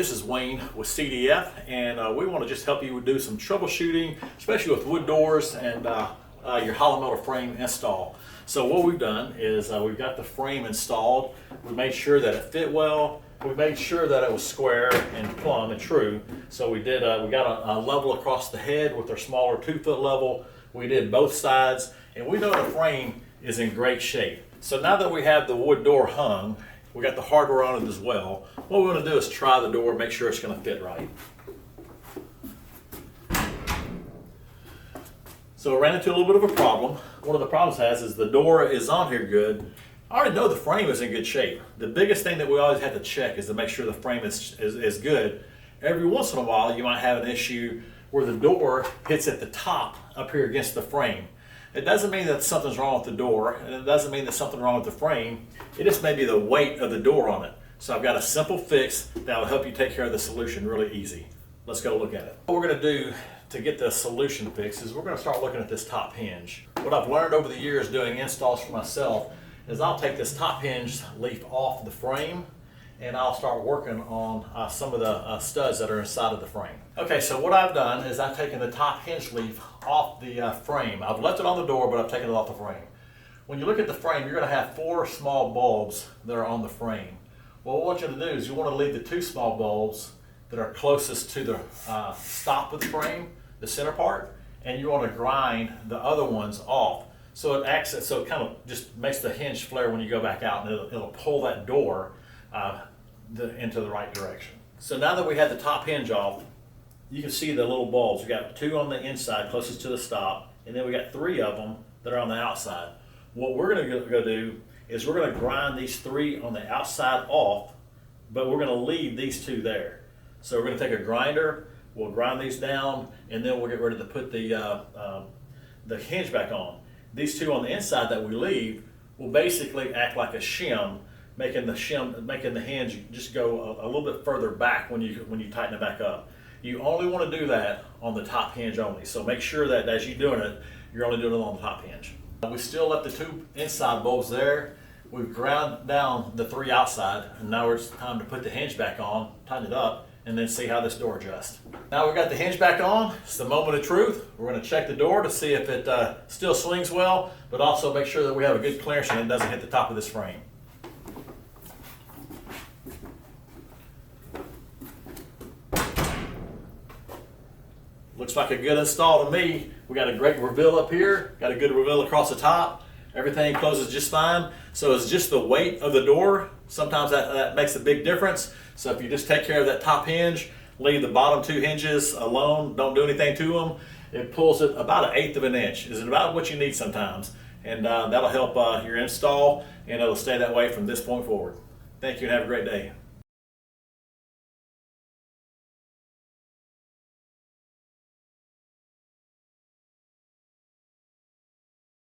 this is Wayne with CDF, and we want to just help you do some troubleshooting, especially with wood doors and your hollow metal frame install. So what we've done is we've got the frame installed. We made sure that it fit well. We made sure that it was square and plumb and true. So we did. We got a level across the head with our smaller 2-foot level. We did both sides, and we know the frame is in great shape. So now that we have the wood door hung, we got the hardware on it as well. What we're going to do is try the door, make sure it's going to fit right. So I ran into a little bit of a problem. One of the problems is the door is on here good. I already know the frame is in good shape. The biggest thing that we always have to check is to make sure the frame is good. Every once in a while you might have an issue where the door hits at the top up here against the frame. It doesn't mean that something's wrong with the door, and it doesn't mean that something's wrong with the frame. It just may be the weight of the door on it. So I've got a simple fix that will help you take care of the solution really easy. Let's go look at it. What we're going to do to get the solution fixed is we're going to start looking at this top hinge. What I've learned over the years doing installs for myself is I'll take this top hinge leaf off the frame, and I'll start working on some of the studs that are inside of the frame. Okay, so what I've done is I've taken the top hinge leaf off the frame. I've left it on the door, but I've taken it off the frame. When you look at the frame, you're going to have 4 small bulbs that are on the frame. Well, what I want you to do is you want to leave the 2 small bulbs that are closest to the stop of the frame, the center part, and you want to grind the other ones off. So it kind of just makes the hinge flare when you go back out, and it'll pull that door into the right direction. So now that we had the top hinge off, you can see the little bulbs. We got 2 on the inside closest to the stop, and then we got 3 of them that are on the outside. What we're going to go do is we're going to grind these 3 on the outside off, but we're going to leave these 2 there. So we're going to take a grinder, we'll grind these down, and then we'll get ready to put the hinge back on. These 2 on the inside that we leave will basically act like a shim, making the hinge just go a little bit further back when you tighten it back up. You only want to do that on the top hinge only. So make sure that as you're doing it, you're only doing it on the top hinge. We still left the 2 inside bulbs there. We've ground down the 3 outside, and now it's time to put the hinge back on, tighten it up, and then see how this door adjusts. Now we've got the hinge back on. It's the moment of truth. We're going to check the door to see if it still swings well, but also make sure that we have a good clearance and it doesn't hit the top of this frame. Looks like a good install to me. We got a great reveal up here, got a good reveal across the top. Everything closes just fine. So it's just the weight of the door. Sometimes that makes a big difference. So if you just take care of that top hinge, leave the bottom 2 hinges alone, don't do anything to them, it pulls it about 1/8 of an inch. Is about what you need sometimes. And that'll help your install, and it'll stay that way from this point forward. Thank you and have a great day.